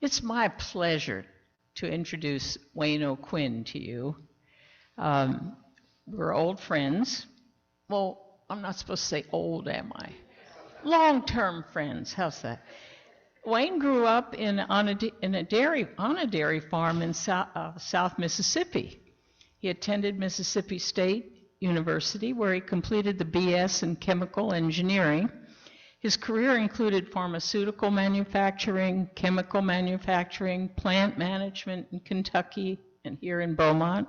It's my pleasure to introduce Wayne O'Quinn to you. We're old friends. Well, I'm not supposed to say old, am I? Long-term friends. How's that? Wayne grew up on a dairy farm in South Mississippi. He attended Mississippi State University, where he completed the BS in chemical engineering. His career included pharmaceutical manufacturing, chemical manufacturing, plant management in Kentucky and here in Beaumont.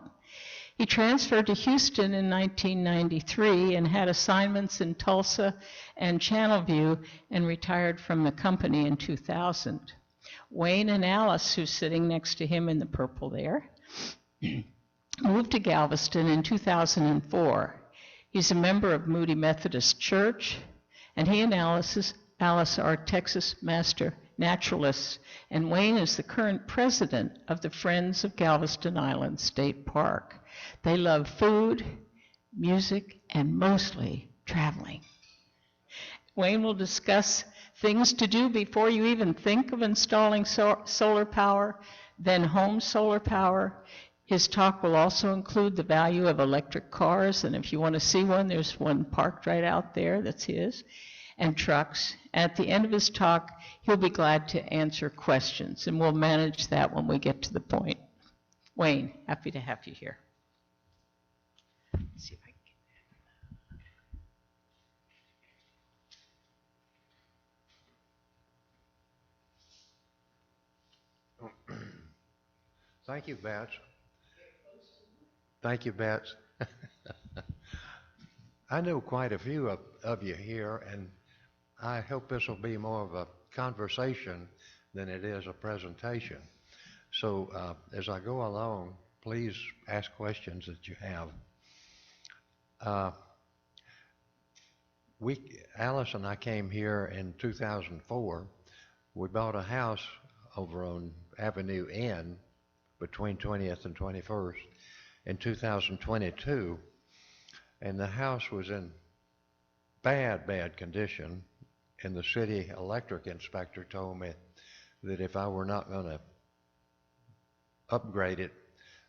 He transferred to Houston in 1993 and had assignments in Tulsa and Channelview and retired from the company in 2000. Wayne and Alice, who's sitting next to him in the purple there, moved to Galveston in 2004. He's a member of Moody Methodist Church, and he and Alice are Texas Master Naturalists, and Wayne is the current president of the Friends of Galveston Island State Park. They love food, music, and mostly traveling. Wayne will discuss things to do before you even think of installing solar power, then home solar power. His talk will also include the value of electric cars, and if you want to see one, there's one parked right out there that's his, and trucks. At the end of his talk, he'll be glad to answer questions, and we'll manage that when we get to the point. Wayne, happy to have you here. Let's see if I can get that. Thank you, Bats. Thank you, Bats. I know quite a few of you here, and I hope this will be more of a conversation than it is a presentation. So as I go along, please ask questions that you have. Alice and I came here in 2004. We bought a house over on Avenue N between 20th and 21st in 2022, and the house was in bad condition, and the city electric inspector told me that if I were not going to upgrade it,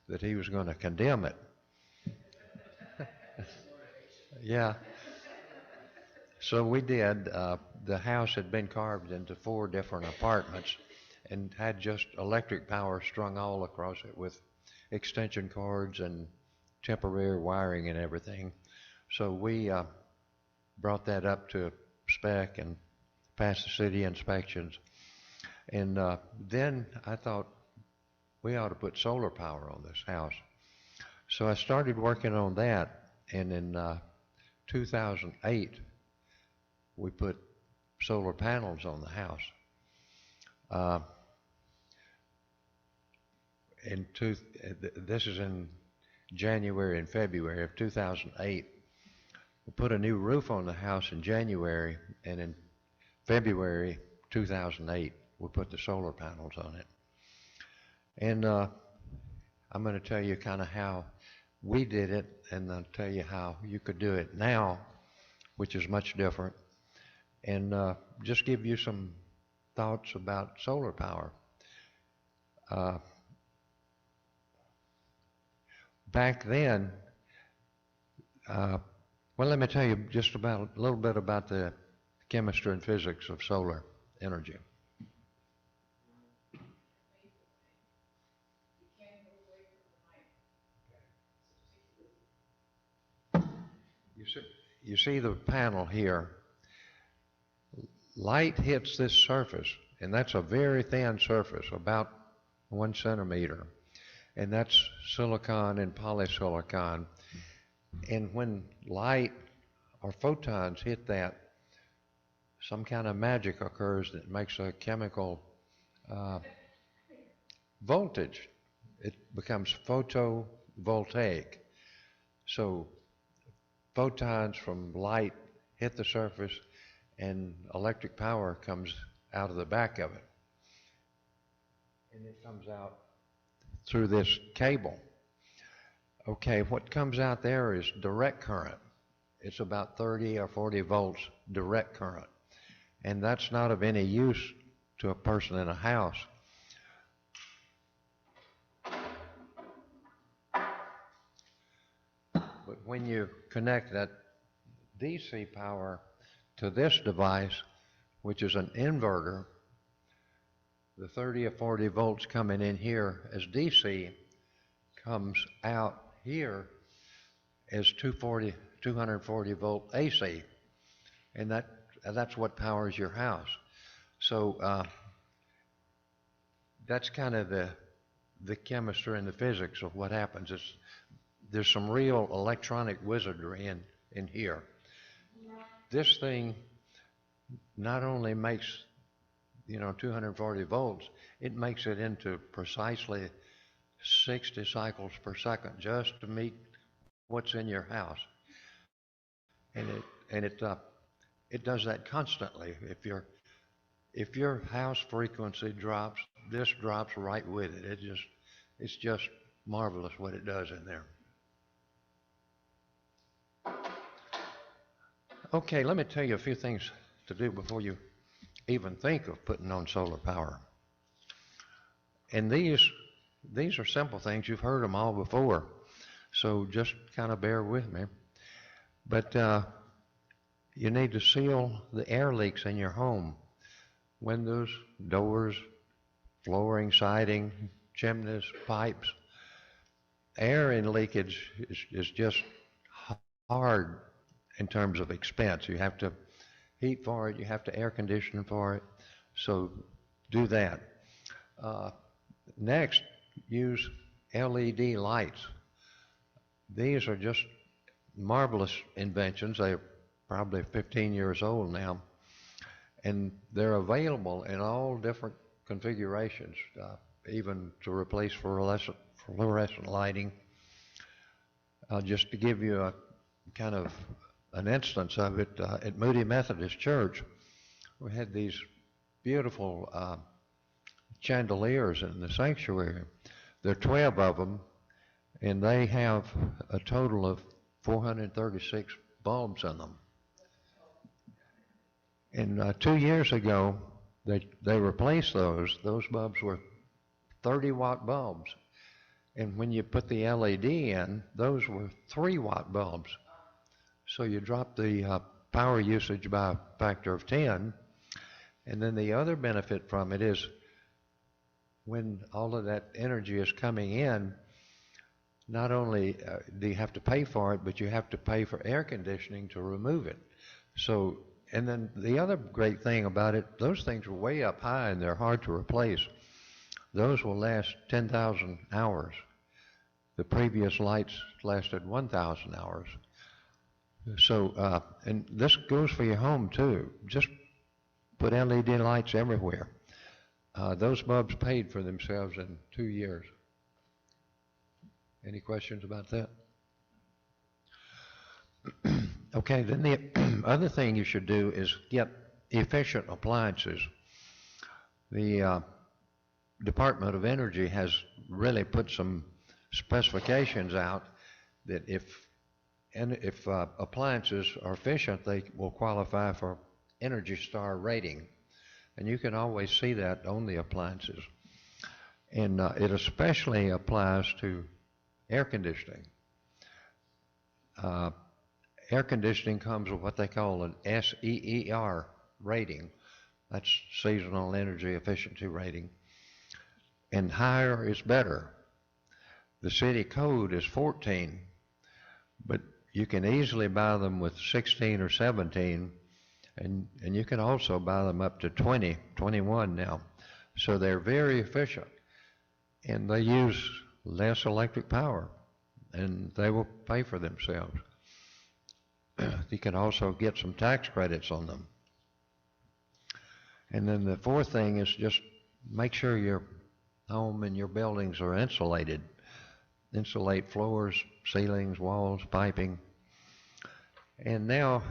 that he was going to condemn it. Yeah. So we did. The house had been carved into 4 different apartments and had just electric power strung all across it with extension cords and temporary wiring and everything. So we brought that up to spec and passed the city inspections. And then I thought we ought to put solar power on this house. So I started working on that, and in 2008 we put solar panels on the house. This is in January and February of 2008. We put a new roof on the house in January, and in February 2008 we put the solar panels on it. And I'm going to tell you kind of how we did it, and I'll tell you how you could do it now, which is much different, and just give you some thoughts about solar power. Back then, well, let me tell you just a little bit about the chemistry and physics of solar energy. You see the panel here. Light hits this surface, and that's a very thin surface, about 1 centimeter, and that's silicon and polysilicon. And when light or photons hit that, some kind of magic occurs that makes a chemical voltage. It becomes photovoltaic. So photons from light hit the surface, and electric power comes out of the back of it. And it comes out through this cable. Okay, what comes out there is direct current. It's about 30 or 40 volts direct current. And that's not of any use to a person in a house. But when you connect that DC power to this device, which is an inverter, the 30 or 40 volts coming in here as DC comes out here as 240 volt AC, and that's what powers your house. So that's kind of the chemistry and the physics of what happens. There's some real electronic wizardry in here. This thing not only makes 240 volts, it makes it into precisely 60 cycles per second just to meet what's in your house. And it does that constantly. If your house frequency drops, this drops right with it. It's just marvelous what it does in there. Okay, let me tell you a few things to do before you even think of putting on solar power. And these are simple things. You've heard them all before, so just kind of bear with me. But you need to seal the air leaks in your home. Windows, doors, flooring, siding, chimneys, pipes. Air and leakage is just hard in terms of expense. You have to heat for it, you have to air condition for it, so do that. Next, use LED lights. These are just marvelous inventions. They're probably 15 years old now, and they're available in all different configurations, even to replace fluorescent lighting. Just to give you a kind of an instance of it, at Moody Methodist Church, we had these beautiful chandeliers in the sanctuary. There are 12 of them, and they have a total of 436 bulbs in them. And 2 years ago, they replaced those. Those bulbs were 30-watt bulbs. And when you put the LED in, those were 3-watt bulbs. So you drop the power usage by a factor of 10. And then the other benefit from it is when all of that energy is coming in, not only do you have to pay for it, but you have to pay for air conditioning to remove it. So, and then the other great thing about it, those things are way up high and they're hard to replace. Those will last 10,000 hours. The previous lights lasted 1,000 hours. So, and this goes for your home too. Just put LED lights everywhere. Those bulbs paid for themselves in 2 years. Any questions about that? Okay, then the other thing you should do is get efficient appliances. The Department of Energy has really put some specifications out that if appliances are efficient, they will qualify for Energy Star rating. And you can always see that on the appliances. And it especially applies to air conditioning. Air conditioning comes with what they call an SEER rating. That's Seasonal Energy Efficiency Rating. And higher is better. The city code is 14, but you can easily buy them with 16 or 17, and you can also buy them up to 20, 21 now. So they're very efficient, and they use less electric power, and they will pay for themselves. You can also get some tax credits on them. And then the fourth thing is just make sure your home and your buildings are insulated. Insulate floors, ceilings, walls, piping. And now,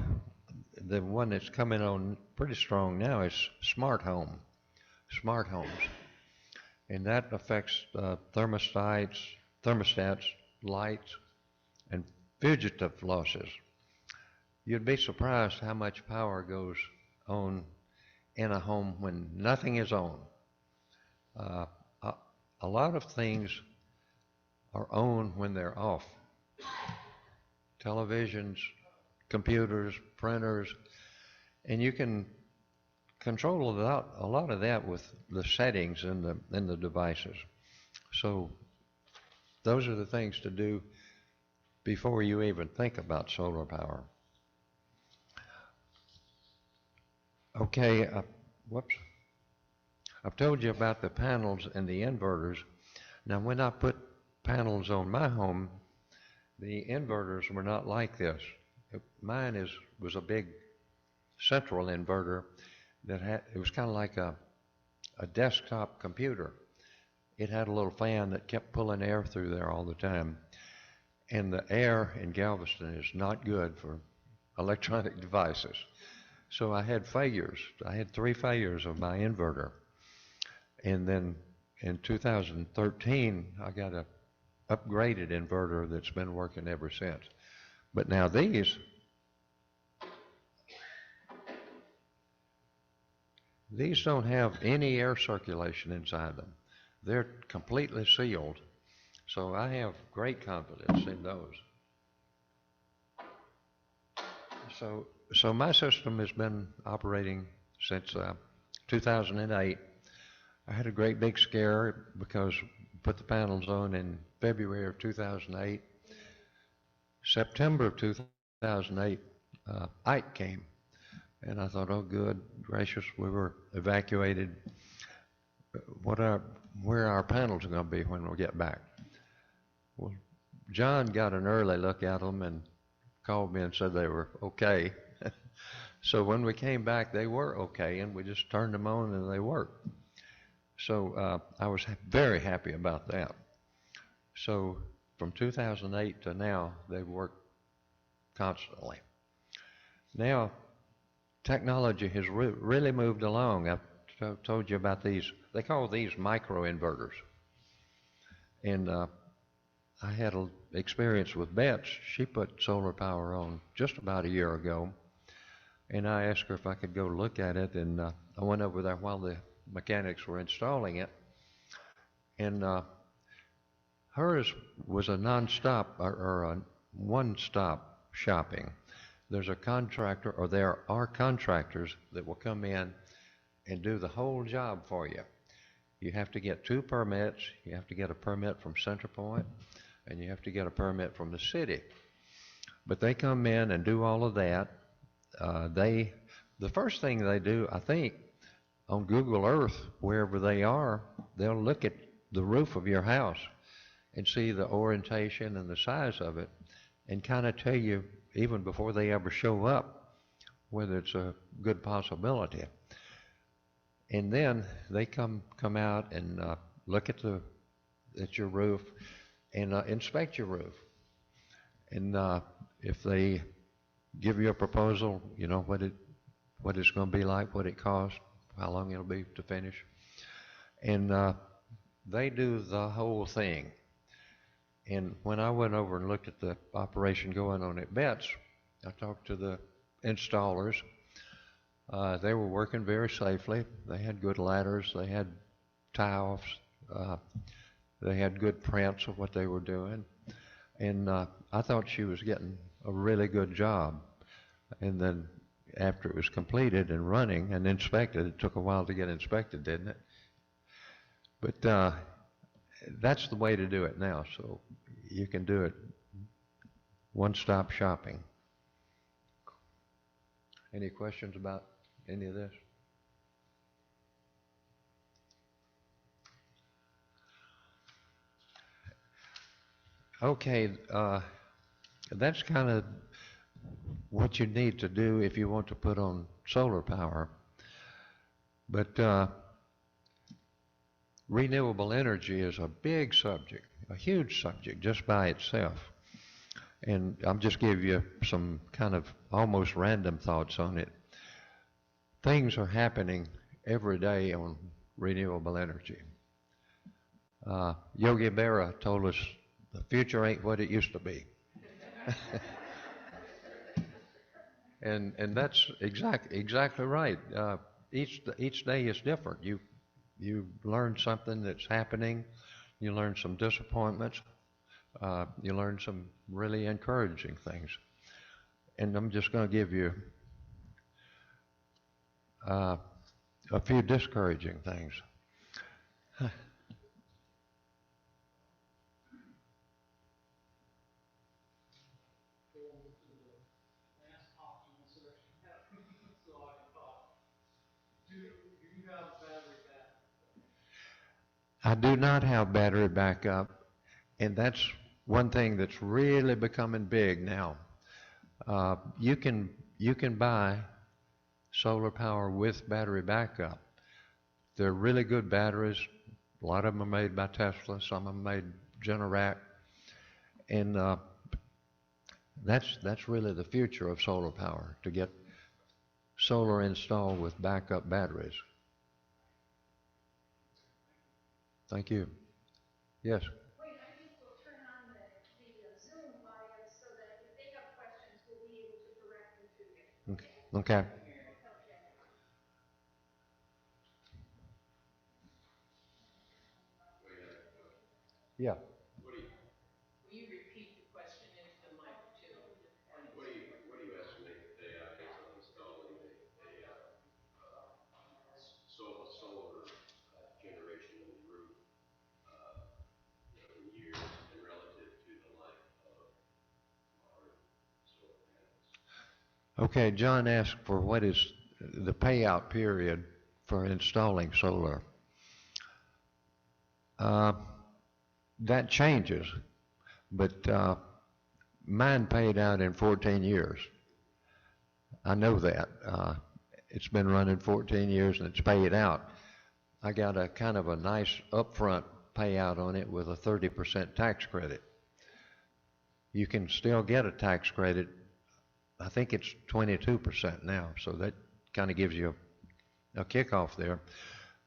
the one that's coming on pretty strong now is smart homes. And that affects thermostats, lights, and fugitive losses. You'd be surprised how much power goes on in a home when nothing is on. A lot of things are on when they're off. televisions, computers, printers, and you can control a lot of that with the settings in the devices. So those are the things to do before you even think about solar power. Okay, whoops. I've told you about the panels and the inverters. Now, when I put panels on my home, the inverters were not like this. Mine was a big central inverter it was kind of like a desktop computer. It had a little fan that kept pulling air through there all the time. And the air in Galveston is not good for electronic devices. So I had failures. I had 3 failures of my inverter. And then in 2013, I got a upgraded inverter that's been working ever since. But now these don't have any air circulation inside them. They're completely sealed. So I have great confidence in those. So my system has been operating since 2008. I had a great big scare because I put the panels on in February of 2008. September of 2008, Ike came. And I thought, oh, good gracious, we were evacuated. Where our panels are going to be when we get back? Well, John got an early look at them and called me and said they were okay. So when we came back, they were okay, and we just turned them on and they worked. So I was very happy about that. So from 2008 to now, they've worked constantly. Now, technology has really moved along. I've told you about these. They call these micro-inverters. And I had an experience with Bets. She put solar power on just about a year ago. And I asked her if I could go look at it. And I went over there while the mechanics were installing it. And hers was a non-stop or a one-stop shopping. There's a contractor, or there are contractors that will come in and do the whole job for you. You have to get 2 permits. You have to get a permit from CenterPoint, and you have to get a permit from the city. But they come in and do all of that. The first thing they do, I think, on Google Earth, wherever they are, they'll look at the roof of your house and see the orientation and the size of it, and kind of tell you, even before they ever show up, whether it's a good possibility. And then they come out and look at your roof and inspect your roof. And if they give you a proposal, you know what it's going to be like, what it costs, how long it'll be to finish, and they do the whole thing. And when I went over and looked at the operation going on at Betts, I talked to the installers. They were working very safely. They had good ladders. They had tiles. They had good prints of what they were doing. And I thought she was getting a really good job. And then after it was completed and running and inspected, it took a while to get inspected, didn't it? But that's the way to do it now. So you can do it one-stop shopping. Any questions about any of this? Okay, that's kind of what you need to do if you want to put on solar power. But renewable energy is a big subject, a huge subject just by itself. And I'll just give you some kind of almost random thoughts on it. Things are happening every day on renewable energy. Yogi Berra told us the future ain't what it used to be. And that's exactly right. Each day is different. You learn something that's happening. You learn some disappointments. You learn some really encouraging things. And I'm just going to give you uh, a few discouraging things. I do not have battery backup, and that's one thing that's really becoming big now. You can buy solar power with battery backup. They're really good batteries. A lot of them are made by Tesla. Some of them made Generac, and that's really the future of solar power, to get solar installed with backup batteries. Thank you. Yes. Wait, I think we'll turn on the Zoom audience so that if they have questions, we'll be able to direct them to you. Okay. Okay. Yeah. Will you repeat the question into the mic too? What do you estimate the payout is on installing solar generation on the roof, in years and relative to the life of our solar panels? Okay, John asked for what is the payout period for installing solar. That changes, but mine paid out in 14 years. I know that. It's been running 14 years and it's paid out. I got a kind of a nice upfront payout on it with a 30% tax credit. You can still get a tax credit. I think it's 22% now, so that kind of gives you a kickoff there.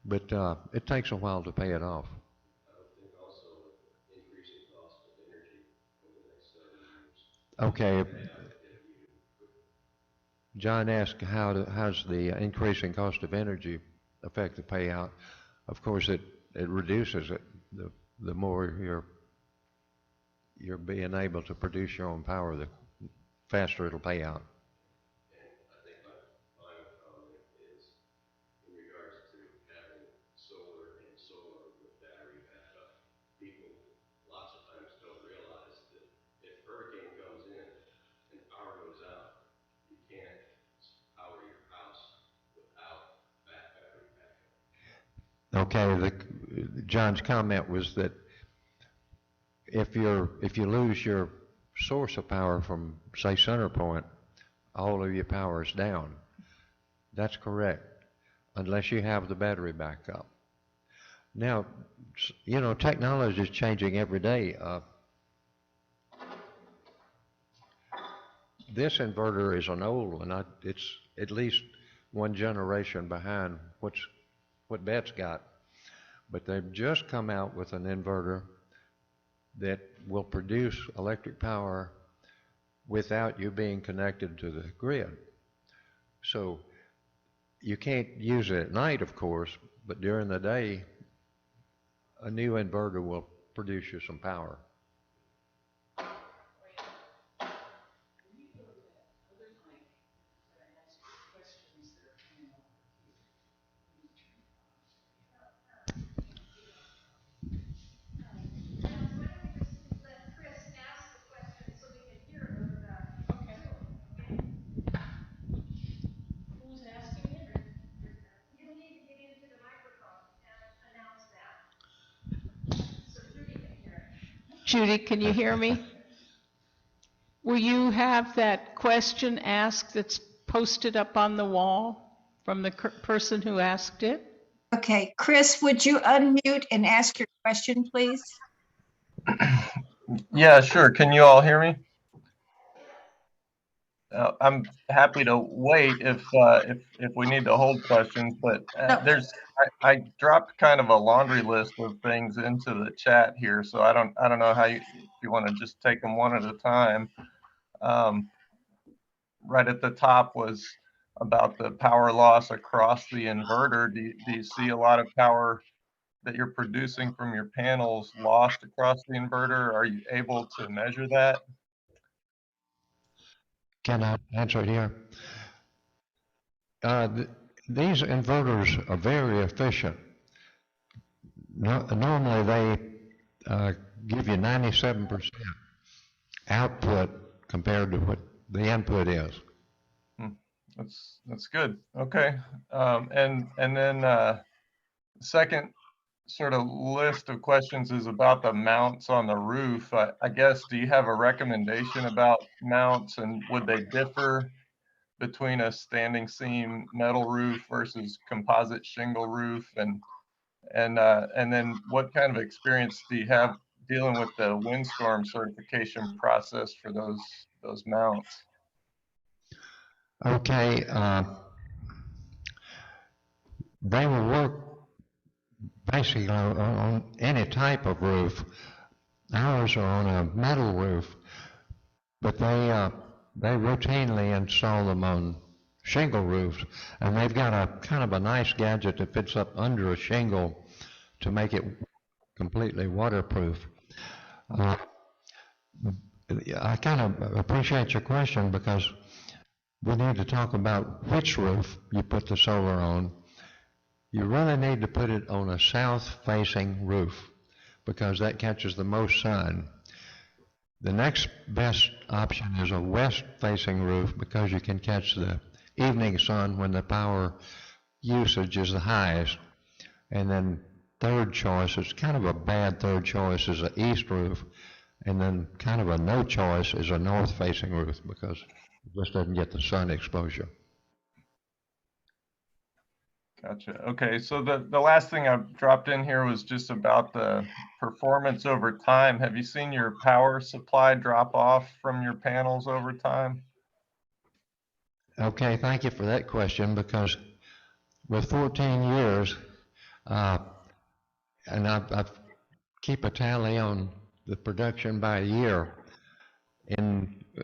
But it takes a while to pay it off. I would think also with increasing cost of energy over the next several years, Okay, payout if you John asked how's the increasing cost of energy affect the payout. Of course, it reduces it. The more you're being able to produce your own power, the faster it'll pay out. And I think my final comment is in regards to having solar and solar with battery backup. People lots of times don't realize that if a hurricane comes in and power goes out, you can't power your house without battery backup. Okay, John's comment was that if you lose your source of power from, say, center point, all of your power is down. That's correct, unless you have the battery backup. Now, technology is changing every day. This inverter is an old one. It's at least one generation behind what Bet's got. But they've just come out with an inverter that will produce electric power without you being connected to the grid. So you can't use it at night, of course, but during the day, a new inverter will produce you some power. Judy, can you hear me? Will you have that question asked that's posted up on the wall from the person who asked it? Okay, Chris, would you unmute and ask your question, please? Yeah, sure. Can you all hear me? I'm happy to wait if we need to hold questions, but No. I dropped kind of a laundry list of things into the chat here, so I don't know how if you want to just take them one at a time. Right at the top was about the power loss across the inverter. Do you see a lot of power that you're producing from your panels lost across the inverter? Are you able to measure that? Can I answer it here? These inverters are very efficient. Normally they give you 97% output compared to what the input is. That's good. Okay. And then second sort of list of questions is about the mounts on the roof. I guess, do you have a recommendation about mounts, and would they differ between a standing seam metal roof versus composite shingle roof? And then what kind of experience do you have dealing with the windstorm certification process for those mounts? Okay, they will work basically on any type of roof. Ours are on a metal roof, but they routinely install them on shingle roofs, and they've got a kind of a nice gadget that fits up under a shingle to make it completely waterproof. I kind of appreciate your question because we need to talk about which roof you put the solar on. You really need to put it on a south-facing roof because that catches the most sun. The next best option is a west-facing roof because you can catch the evening sun when the power usage is the highest. And then third choice, it's kind of a bad third choice, is an east roof. And then kind of a no choice is a north-facing roof because it just doesn't get the sun exposure. Gotcha. Okay, so the last thing I dropped in here was just about the performance over time. Have you seen your power supply drop off from your panels over time? Okay, thank you for that question because with 14 years, and I keep a tally on the production by year.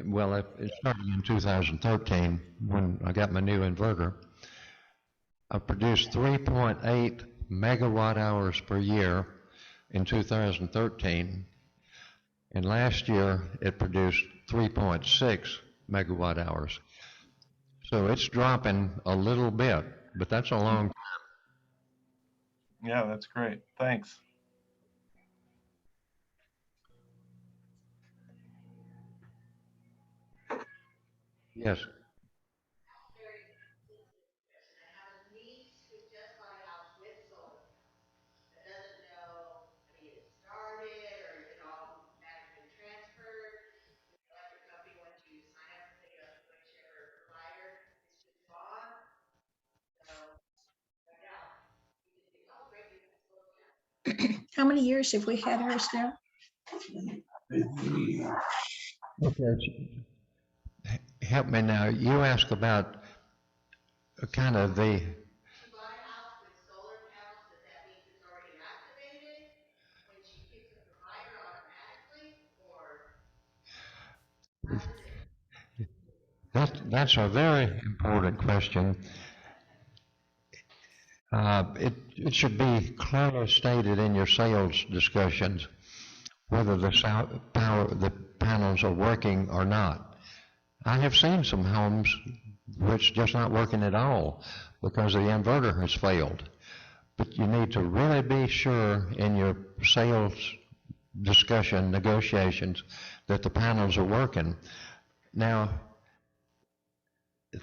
Well, it started in 2013 when I got my new inverter. I produced 3.8 megawatt hours per year in 2013, and last year it produced 3.6 megawatt hours. So it's dropping a little bit, but that's a long time. Yeah, that's great. Thanks. Yes. How many years have we had ours now? Okay. Help me now. You ask about kind of the. That's a very important question. It should be clearly stated in your sales discussions whether the panels are working or not. I have seen some homes which just not working at all because the inverter has failed. But you need to really be sure in your sales discussion, negotiations, that the panels are working. Now,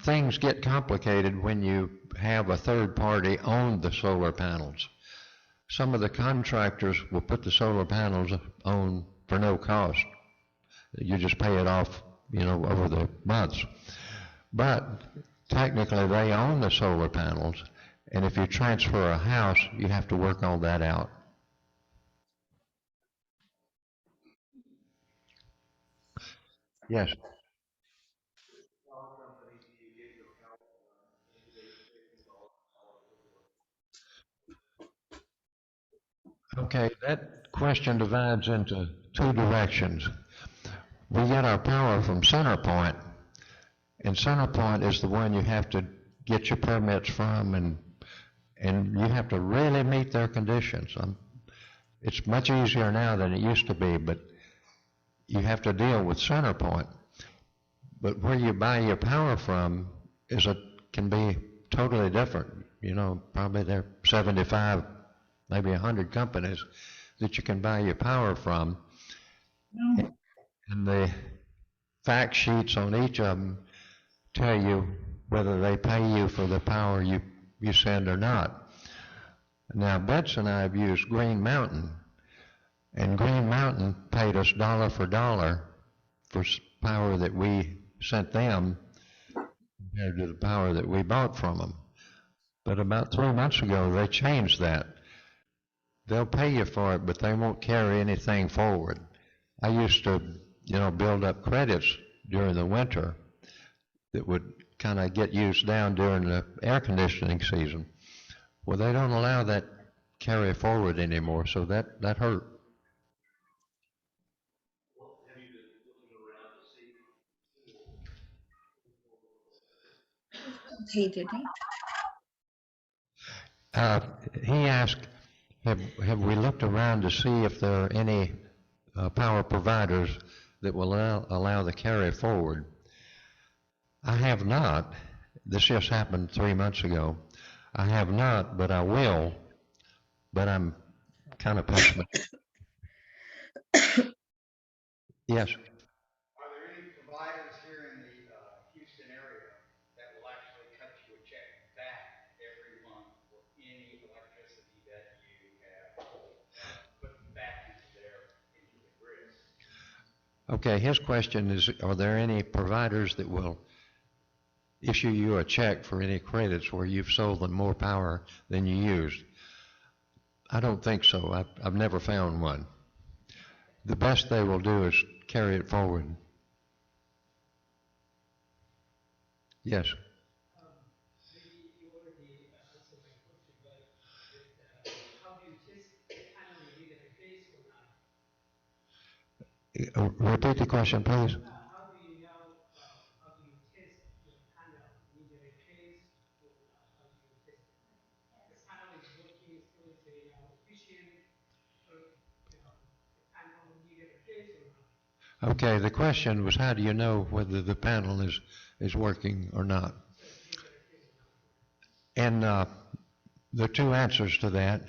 things get complicated when you have a third party own the solar panels. Some of the contractors will put the solar panels on for no cost. You just pay it off, over the months. But technically they own the solar panels, and if you transfer a house, you have to work all that out. Yes. Okay, that question divides into two directions. We get our power from CenterPoint, and CenterPoint is the one you have to get your permits from and And you have to really meet their conditions. It's much easier now than it used to be, but you have to deal with center point. But where you buy your power from can be totally different. You know, probably there are 75, maybe 100 companies that you can buy your power from. And the fact sheets on each of them tell you whether they pay you for the power you send or not. Now, Betts and I have used Green Mountain, and Green Mountain paid us dollar for dollar for power that we sent them compared to the power that we bought from them. But about 3 months ago, they changed that. They'll pay you for it, but they won't carry anything forward. I used to, build up credits during the winter that would kind of get used down during the air conditioning season. Well, they don't allow that carry forward anymore, so that hurt. Have you been looking around to see? He didn't. He asked, have we looked around to see if there are any power providers that will allow the carry forward? I have not. This just happened 3 months ago. I have not, but I will. But I'm kind of pessimistic. Yes. Are there any providers here in the Houston area that will actually cut you a check back every month for any electricity that you have put back into the grid? Okay, his question is, are there any providers that will issue you a check for any credits where you've sold them more power than you used? I don't think so. I've never found one. The best they will do is carry it forward. Yes. Maybe you already answered my question, but how do you test the panel you need a replace or not? Repeat the question, please. How do you know, how do you test your panel need a replace or not? How do you test it? The panel is working, still is efficient, or the panel need a replace or not? Okay, the question was, how do you know whether the panel is working or not? And there are two answers to that.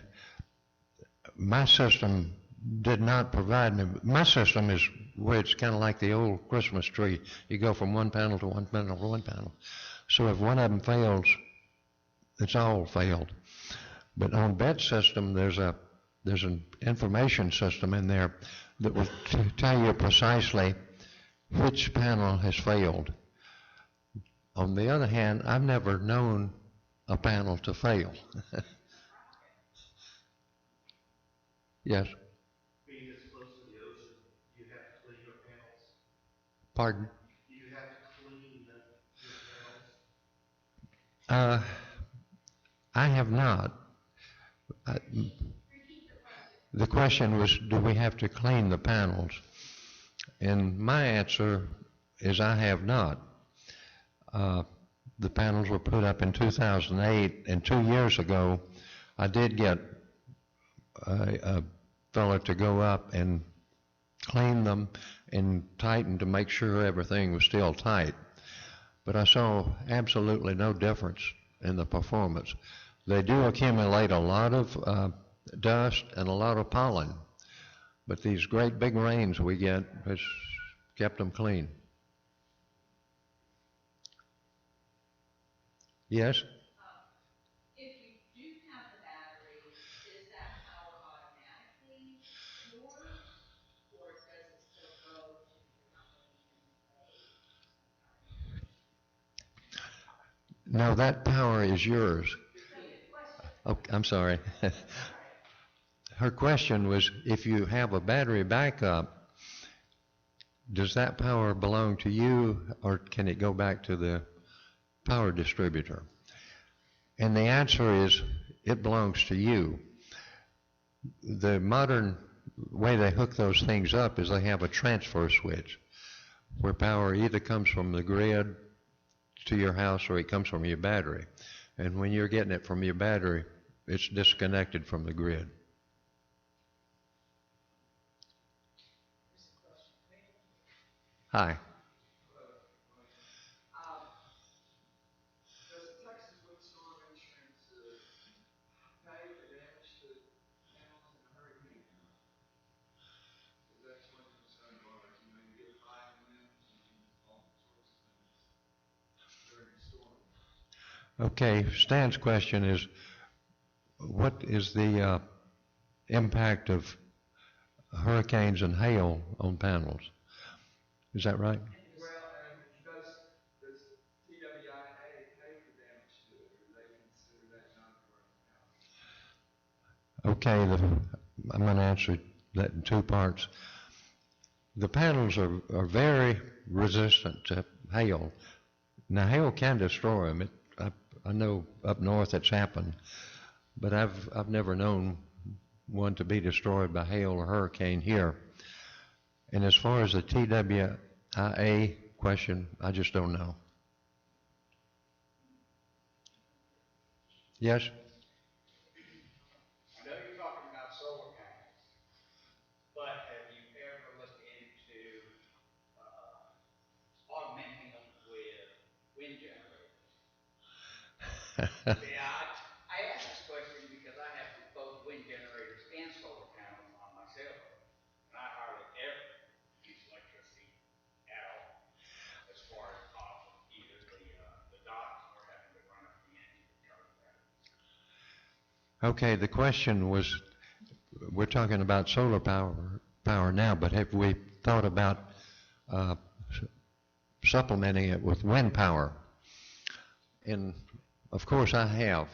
My system did not provide me. My system is where it's kind of like the old Christmas tree. You go from one panel to one panel to one panel. So if one of them fails, it's all failed. But on Bet's system, there's an information system in there that will tell you precisely which panel has failed. On the other hand, I've never known a panel to fail. Yes. Being this close to the ocean, do you have to clean your panels? Pardon? Do you have to clean your panels? I have not. The question was, do we have to clean the panels? And my answer is I have not. The panels were put up in 2008, and 2 years ago, I did get a fellow to go up and clean them and tighten to make sure everything was still tight. But I saw absolutely no difference in the performance. They do accumulate a lot of dust and a lot of pollen, but these great big rains we get has kept them clean. Yes? If you do have the battery, is that power automatically yours, or does it still go to the company and pay? No, that power is yours. Oh, I'm sorry. Her question was, if you have a battery backup, does that power belong to you, or can it go back to the power distributor? And the answer is, it belongs to you. The modern way they hook those things up is they have a transfer switch where power either comes from the grid to your house or it comes from your battery. And when you're getting it from your battery, it's disconnected from the grid. Hi. Does Texas windstorm insurance pay for damage to panels in a hurricane? Because that's one concern of ours. You know, you get high winds and all sorts of things during the storm. Okay, Stan's question is, what is the impact of hurricanes and hail on panels? Is that right? Well, and does TWIA pay for damage to it, or do they consider that not a part of the house? Okay, I'm going to answer that in two parts. The panels are very resistant to hail. Now, hail can destroy them. I know up north it's happened, but I've never known one to be destroyed by hail or hurricane here. And as far as the TWIA question, I just don't know. Yes? I know you're talking about solar panels, but have you ever looked into augmenting them with wind generators? See, I ask this question because I have both wind generators and solar panels on my cell phone, and I hardly ever use electricity at all, as far as off of either the docks or having to run up the engine to charge batteries. Okay, the question was, we're talking about solar power now, but have we thought about supplementing it with wind power? And of course I have.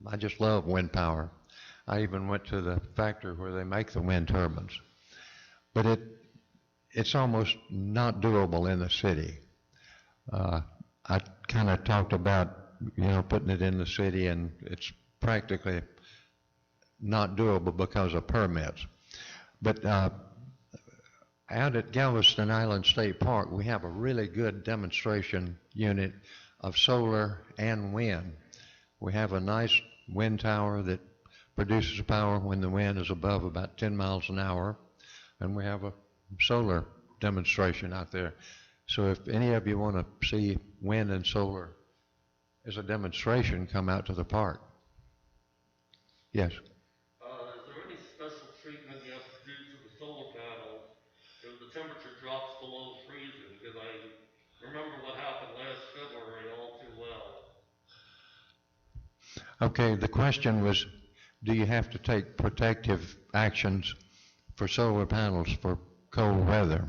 I just love wind power. I even went to the factory where they make the wind turbines. But it's almost not doable in the city. I kind of talked about, putting it in the city, and it's practically not doable because of permits. But out at Galveston Island State Park, we have a really good demonstration unit of solar and wind. We have a nice wind tower that produces power when the wind is above about 10 miles an hour, and we have a solar demonstration out there. So if any of you want to see wind and solar as a demonstration, come out to the park. Yes? Is there any special treatment you have to do to the solar panels if the temperature drops below freezing? Because I remember what happened last February all too well. Okay, the question was, do you have to take protective actions for solar panels for cold weather?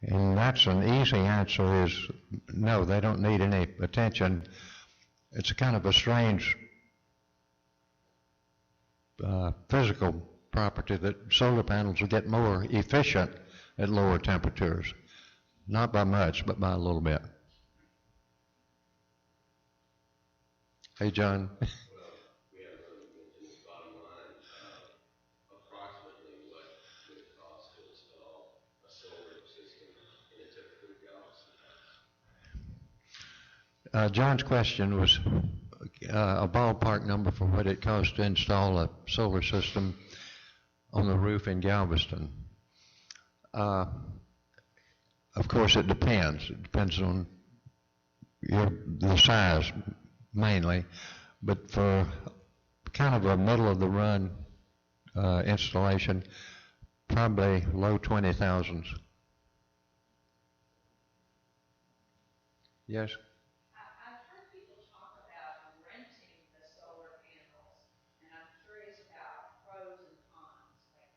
And that's an easy answer is no, they don't need any attention. It's kind of a strange physical property that solar panels will get more efficient at lower temperatures. Not by much, but by a little bit. Hey, John. Well, we haven't really mentioned the bottom line, approximately what would it cost to install a solar system in a typical Galveston house? John's question was a ballpark number for what it costs to install a solar system on the roof in Galveston. Of course, it depends. It depends on the size mainly, but for kind of a middle of the run installation, probably low 20,000s. Yes? I've heard people talk about renting the solar panels, and I'm curious about pros and cons. Like,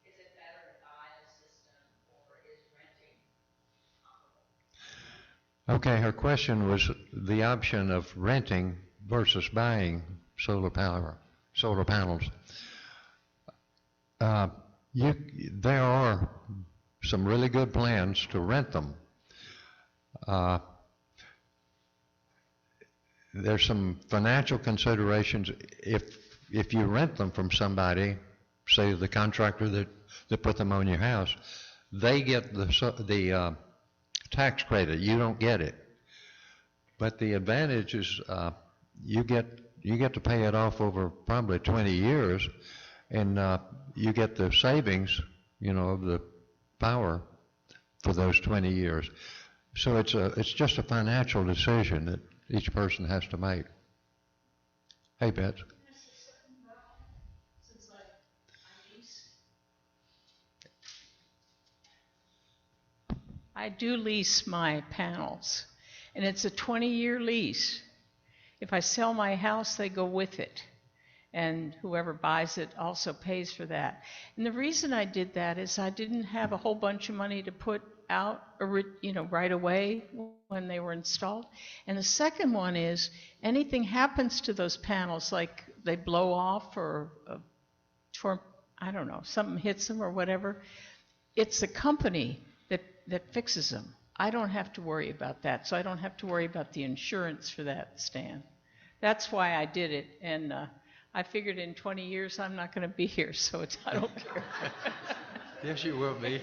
is it better to buy the system, or is renting comparable? Okay, her question was the option of renting versus buying solar panels. There are some really good plans to rent them. There's some financial considerations. If you rent them from somebody, say the contractor that put them on your house, they get the tax credit. You don't get it. But the advantage is you get you get to pay it off over probably 20 years, and you get the savings, of the power for those 20 years. So it's just a financial decision that each person has to make. Hey, Beth. I do lease my panels, and it's a 20-year lease. If I sell my house, they go with it, and whoever buys it also pays for that. And the reason I did that is I didn't have a whole bunch of money to put out, right away when they were installed. And the second one is anything happens to those panels, like they blow off or I don't know, something hits them or whatever, it's the company that fixes them. I don't have to worry about that, so I don't have to worry about the insurance for that, Stan. That's why I did it, and I figured in 20 years I'm not going to be here, so I don't care. Yes, you will be.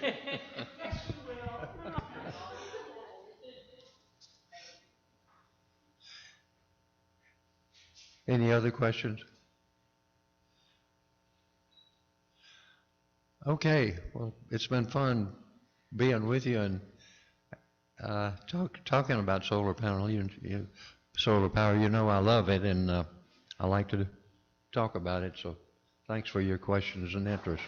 Any other questions? Okay, well, it's been fun being with you and talking about solar panel, solar power. I love it, and I like to talk about it. So thanks for your questions and interest.